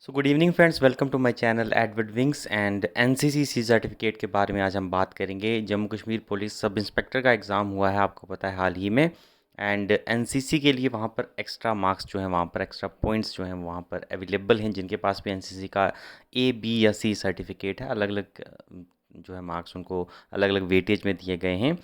So good evening friends, welcome to my channel Edward wings and NCC certificate के बारे में आज हम बात करेंगे। Jammu Kashmir police sub inspector का एग्ज़ाम हुआ है, आपको पता है हाल ही में। एंड एनसीसी के लिए वहाँ पर एक्स्ट्रा मार्क्स जो हैं, वहाँ पर एक्स्ट्रा पॉइंट्स जो हैं वहाँ पर अवेलेबल हैं। जिनके पास भी एनसीसी का ए बी या सी सर्टिफिकेट है, अलग अलग जो है मार्क्स उनको अलग अलग वेटेज में दिए गए हैं।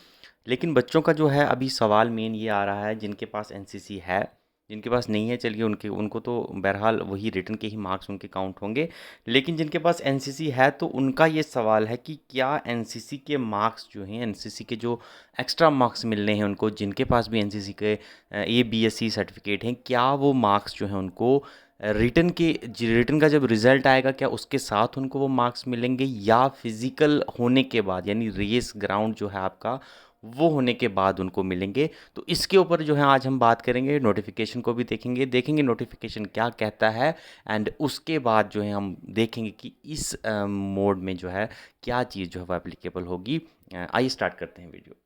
लेकिन बच्चों का जो है अभी सवाल मेन ये आ रहा है, जिनके पास एनसीसी है, जिनके पास नहीं है चलिए उनको तो बहरहाल वही रिटर्न के ही मार्क्स उनके काउंट होंगे। लेकिन जिनके पास एनसीसी है तो उनका ये सवाल है कि क्या एनसीसी के मार्क्स जो हैं, एनसीसी के जो एक्स्ट्रा मार्क्स मिलने हैं उनको, जिनके पास भी एनसीसी के A B S C certificate हैं, क्या वो मार्क्स जो हैं उनको रिटर्न का जब रिज़ल्ट आएगा क्या उसके साथ उनको वो मार्क्स मिलेंगे, या फिज़िकल होने के बाद, यानी रेस ग्राउंड जो है आपका वो होने के बाद उनको मिलेंगे। तो इसके ऊपर जो है आज हम बात करेंगे, नोटिफिकेशन को भी देखेंगे नोटिफिकेशन क्या कहता है। एंड उसके बाद जो है हम देखेंगे कि इस मोड में जो है क्या चीज़ जो है वो एप्लीकेबल होगी। आइए स्टार्ट करते हैं वीडियो।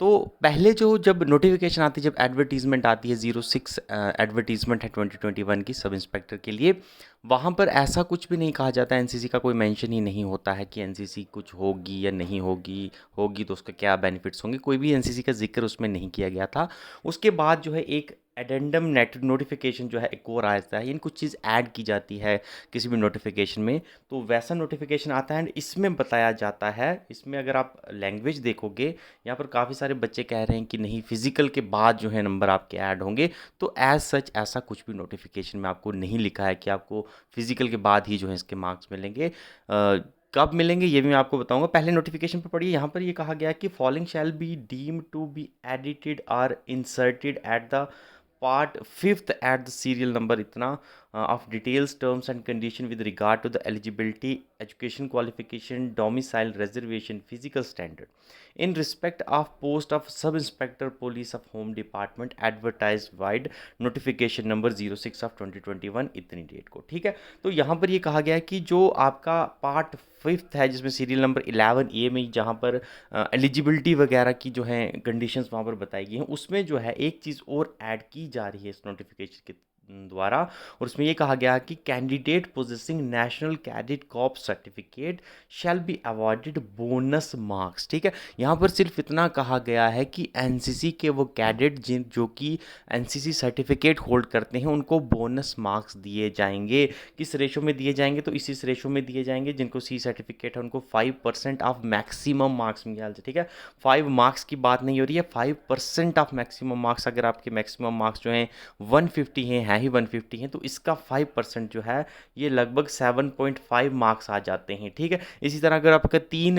तो पहले जब नोटिफिकेशन आती है, जब एडवर्टीज़मेंट आती है, 06 एडवर्टीज़मेंट है 2021 की सब इंस्पेक्टर के लिए, वहाँ पर ऐसा कुछ भी नहीं कहा जाता, एनसीसी का कोई मेंशन ही नहीं होता है कि एनसीसी कुछ होगी या नहीं होगी, होगी तो उसके क्या बेनिफिट्स होंगे, कोई भी एनसीसी का जिक्र उसमें नहीं किया गया था। उसके बाद जो है एक एडेंडम नेट नोटिफिकेशन जो है एक और आता है, यानी कुछ चीज़ ऐड की जाती है किसी भी नोटिफिकेशन में, तो वैसा नोटिफिकेशन आता है। एंड इसमें बताया जाता है, इसमें अगर आप लैंग्वेज देखोगे, यहाँ पर काफ़ी सारे बच्चे कह रहे हैं कि नहीं फिज़िकल के बाद जो है नंबर आपके ऐड होंगे, तो एज सच ऐसा कुछ भी नोटिफिकेशन में आपको नहीं लिखा है कि आपको फिज़िकल के बाद ही जो है इसके मार्क्स मिलेंगे। कब मिलेंगे ये भी मैं आपको बताऊंगा। पहले नोटिफिकेशन पर पढ़िए, यहाँ पर ये कहा गया कि following shall be deemed to be edited or inserted at the part fifth at the serial number इतना of details, terms and condition with regard to the eligibility, education qualification, domicile, reservation, physical standard in respect of post of sub inspector police of home department advertised wide notification number 06 of 2021 इतनी date को। ठीक है, तो यहाँ पर ये कहा गया है कि जो आपका पार्ट फिफ्थ है, जिसमें सीरियल नंबर 11A में जहाँ पर एलिजिबिलिटी वगैरह की जो है कंडीशंस वहाँ पर बताई गई हैं, उसमें जो है एक चीज़ और ऐड की जा रही है इस नोटिफिकेशन के द्वारा। और उसमें ये कहा गया कि candidate possessing national cadet corps certificate shall be awarded bonus marks. ठीक है, यहाँ पर सिर्फ इतना कहा गया है कि एनसीसी के वो कैडेट जो कि एनसीसी सर्टिफिकेट होल्ड करते हैं उनको बोनस मार्क्स दिए जाएंगे। किस रेशो में दिए जाएंगे, तो इसी रेशो में दिए जाएंगे। जिनको सी सर्टिफिकेट है उनको 5% ऑफ मैक्सिमम मार्क्स मिल जाए। ठीक है, 5 मार्क्स की बात नहीं हो रही है, 5% ऑफ मैक्सिमम मार्क्स। अगर आपके मैक्सिमम मार्क्स जो हैं 150 हैं ही 150 हैं, तो इसका 5% जो है ये लगभग 7.5 मार्क्स आ जाते हैं। ठीक है, इसी तरह अगर आपका 3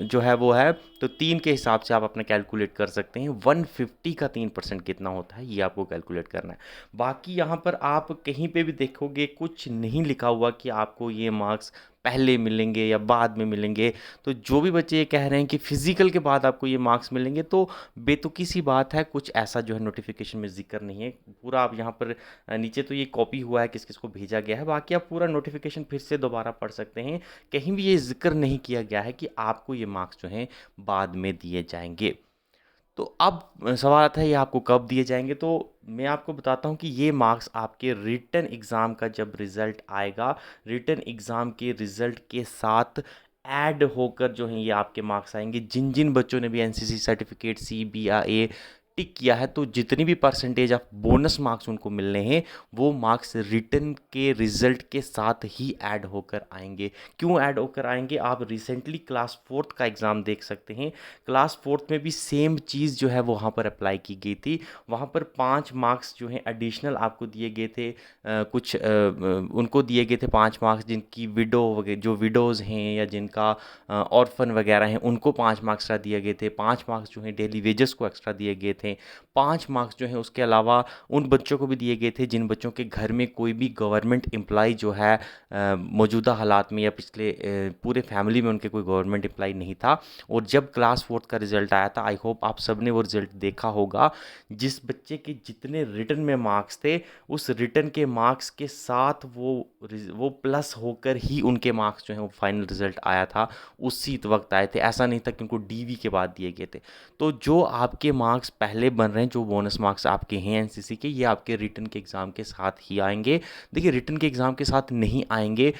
जो है वो है, तो 3 के हिसाब से आप अपना कैलकुलेट कर सकते हैं 150 का 3% कितना होता है, ये आपको कैलकुलेट करना है। बाकी यहाँ पर आप कहीं पे भी देखोगे कुछ नहीं लिखा हुआ कि आपको ये मार्क्स पहले मिलेंगे या बाद में मिलेंगे। तो जो भी बच्चे ये कह रहे हैं कि फिजिकल के बाद आपको ये मार्क्स मिलेंगे, तो बेतुकी सी बात है, कुछ ऐसा जो है नोटिफिकेशन में जिक्र नहीं है। पूरा आप यहाँ पर नीचे तो ये कॉपी हुआ है किस किस को भेजा गया है, बाकी आप पूरा नोटिफिकेशन फिर से दोबारा पढ़ सकते हैं। कहीं भी ये जिक्र नहीं किया गया है कि आपको ये मार्क्स जो हैं बाद में दिए जाएंगे। तो अब सवाल आता है ये आपको कब दिए जाएंगे, तो मैं आपको बताता हूँ कि ये मार्क्स आपके रिटन एग्ज़ाम का जब रिज़ल्ट आएगा, रिटन एग्ज़ाम के रिज़ल्ट के साथ ऐड होकर जो हैं ये आपके मार्क्स आएंगे। जिन जिन बच्चों ने भी एनसीसी सर्टिफिकेट सी बी या ए टिक किया है, तो जितनी भी परसेंटेज ऑफ बोनस मार्क्स उनको मिलने हैं, वो मार्क्स रिटन के रिजल्ट के साथ ही ऐड होकर आएंगे। क्यों ऐड होकर आएंगे, आप रिसेंटली क्लास फोर्थ का एग्ज़ाम देख सकते हैं। क्लास फोर्थ में भी सेम चीज़ जो है वो वहाँ पर अप्लाई की गई थी। वहाँ पर 5 मार्क्स जो हैं एडिशनल आपको दिए गए थे। कुछ उनको दिए गए थे 5 मार्क्स, जिनकी जो विडोज़ हैं या जिनका ऑर्फन वगैरह हैं उनको 5 मार्क्स एक्स्ट्रा दिए गए थे। 5 मार्क्स जो हैं डेली वेजेस को एक्स्ट्रा दिए गए थे। 5 मार्क्स जो हैं उसके अलावा उन बच्चों को भी दिए गए थे जिन बच्चों के घर में कोई भी गवर्नमेंट एम्प्लॉय जो है मौजूदा हालात में या पिछले पूरे फैमिली में उनके कोई गवर्नमेंट एम्प्लॉय नहीं था। और जब क्लास फोर्थ का रिजल्ट आया था, आई होप आप सब ने वो रिजल्ट देखा होगा, जिस बच्चे के जितने रिटर्न में मार्क्स थे, उस रिटर्न के मार्क्स के साथ वो प्लस होकर ही उनके मार्क्स जो हैं वो फाइनल रिजल्ट आया था, उसी वक्त आए थे। ऐसा नहीं था कि उनको डीवी के बाद दिए गए थे। तो जो आपके मार्क्स पहले बन रहे हैं, जो बोनस मार्क्स आपके हैं एनसीसी के, ये आपके रिटन के एग्ज़ाम के साथ ही आएंगे। देखिए रिटन के एग्ज़ाम के साथ नहीं आएंगे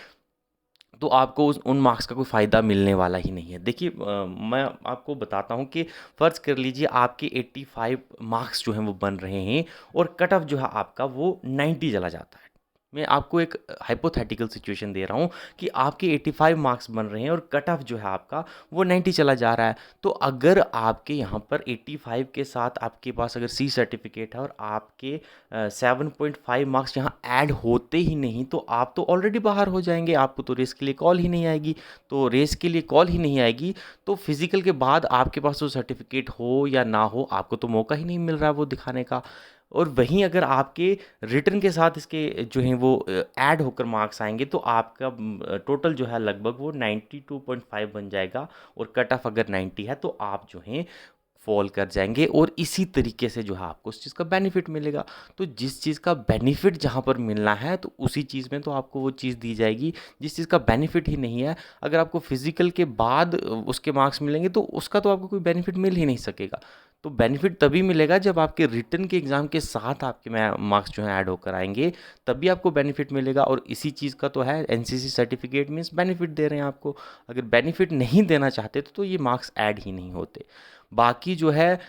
तो आपको उन मार्क्स का कोई फ़ायदा मिलने वाला ही नहीं है। देखिए मैं आपको बताता हूँ कि फ़र्ज़ कर लीजिए आपके 85 मार्क्स जो हैं वो बन रहे हैं और कट ऑफ जो है आपका वो 90 चला जाता है। मैं आपको एक हाइपोथेटिकल सिचुएशन दे रहा हूँ कि आपके 85 मार्क्स बन रहे हैं और कट ऑफ जो है आपका वो 90 चला जा रहा है। तो अगर आपके यहाँ पर 85 के साथ आपके पास अगर सी सर्टिफिकेट है और आपके 7.5 मार्क्स यहाँ ऐड होते ही नहीं, तो आप तो ऑलरेडी बाहर हो जाएंगे, आपको तो रेस के लिए कॉल ही नहीं आएगी। तो रेस के लिए कॉल ही नहीं आएगी तो फिजिकल के बाद आपके पास वो सर्टिफिकेट हो या ना हो, आपको तो मौका ही नहीं मिल रहा है वो दिखाने का। और वहीं अगर आपके रिटर्न के साथ इसके जो हैं वो ऐड होकर मार्क्स आएंगे तो आपका टोटल जो है लगभग वो 92.5 बन जाएगा और कट ऑफ अगर 90 है तो आप जो हैं फॉल कर जाएंगे और इसी तरीके से जो है आपको उस चीज़ का बेनिफिट मिलेगा। तो जिस चीज़ का बेनिफिट जहाँ पर मिलना है तो उसी चीज़ में तो आपको वो चीज़ दी जाएगी। जिस चीज़ का बेनिफिट ही नहीं है, अगर आपको फिजिकल के बाद उसके मार्क्स मिलेंगे तो उसका तो आपको कोई बेनिफिट मिल ही नहीं सकेगा। तो बेनिफिट तभी मिलेगा जब आपके रिटन के एग्ज़ाम के साथ आपके मार्क्स जो हैं ऐड होकर आएंगे, तभी आपको बेनिफिट मिलेगा। और इसी चीज़ का तो है एनसीसी सर्टिफिकेट मीन्स बेनिफिट दे रहे हैं आपको। अगर बेनिफिट नहीं देना चाहते तो ये मार्क्स ऐड ही नहीं होते। बाकी जो है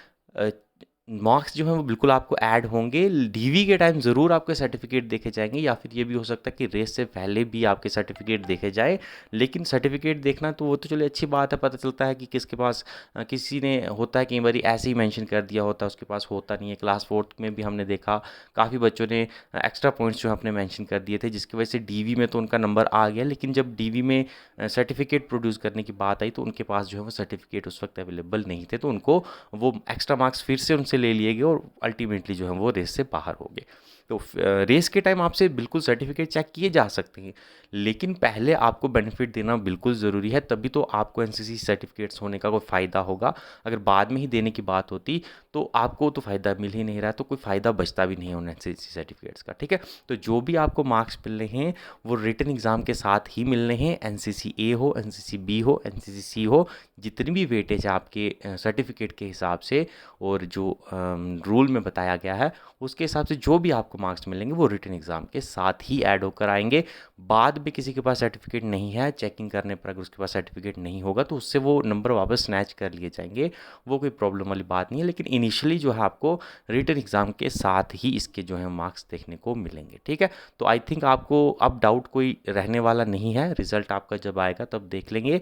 मार्क्स जो हैं वो बिल्कुल आपको ऐड होंगे। डीवी के टाइम ज़रूर आपके सर्टिफिकेट देखे जाएंगे, या फिर ये भी हो सकता है कि रेस से पहले भी आपके सर्टिफिकेट देखे जाए। लेकिन सर्टिफिकेट देखना तो वो तो चलिए अच्छी बात है, पता चलता है कि किसके पास किसी ने होता है, कई बार ऐसे ही मेंशन कर दिया होता है, उसके पास होता नहीं है। क्लास 4th में भी हमने देखा काफ़ी बच्चों ने एक्स्ट्रा पॉइंट्स जो है अपने मेंशन कर दिए थे, जिसकी वजह से डीवी में तो उनका नंबर आ गया, लेकिन जब डीवी में सर्टिफिकेट प्रोड्यूस करने की बात आई तो उनके पास जो है वो सर्टिफिकेट उस वक्त अवेलेबल नहीं थे, तो उनको वो एक्स्ट्रा मार्क्स फिर से उनसे ले लिए गए और अल्टीमेटली जो है वो रेस से बाहर हो गए। तो रेस के टाइम आपसे बिल्कुल सर्टिफिकेट चेक किए जा सकते हैं, लेकिन पहले आपको बेनिफिट देना बिल्कुल ज़रूरी है, तभी तो आपको एनसीसी सर्टिफिकेट्स होने का कोई फ़ायदा होगा। अगर बाद में ही देने की बात होती तो आपको तो फ़ायदा मिल ही नहीं रहा, तो कोई फ़ायदा बचता भी नहीं है उन एनसीसी सर्टिफिकेट्स का। ठीक है, तो जो भी आपको मार्क्स मिल रहे हैं वो रिटन एग्ज़ाम के साथ ही मिल रहे हैं। एनसीसी ए हो, एनसीसी बी हो, एनसीसी सी हो, जितनी भी वेटेज है आपके सर्टिफिकेट के हिसाब से और जो रूल में बताया गया है उसके हिसाब से जो भी आपको मार्क्स मिलेंगे वो रिटन एग्ज़ाम के साथ ही ऐड होकर आएंगे। बाद में किसी के पास सर्टिफिकेट नहीं है, चेकिंग करने पर अगर उसके पास सर्टिफिकेट नहीं होगा तो उससे वो नंबर वापस स्नैच कर लिए जाएंगे, वो कोई प्रॉब्लम वाली बात नहीं है। लेकिन इनिशियली जो है आपको रिटन एग्ज़ाम के साथ ही इसके जो है मार्क्स देखने को मिलेंगे। ठीक है, तो आई थिंक आपको अब डाउट कोई रहने वाला नहीं है। रिज़ल्ट आपका जब आएगा तब देख लेंगे।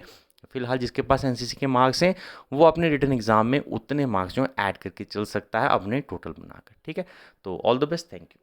फिलहाल जिसके पास एनसीसी के मार्क्स हैं वो अपने रिटन एग्ज़ाम में उतने मार्क्स जो ऐड करके चल सकता है अपने टोटल बनाकर। ठीक है, तो all the best, thank you.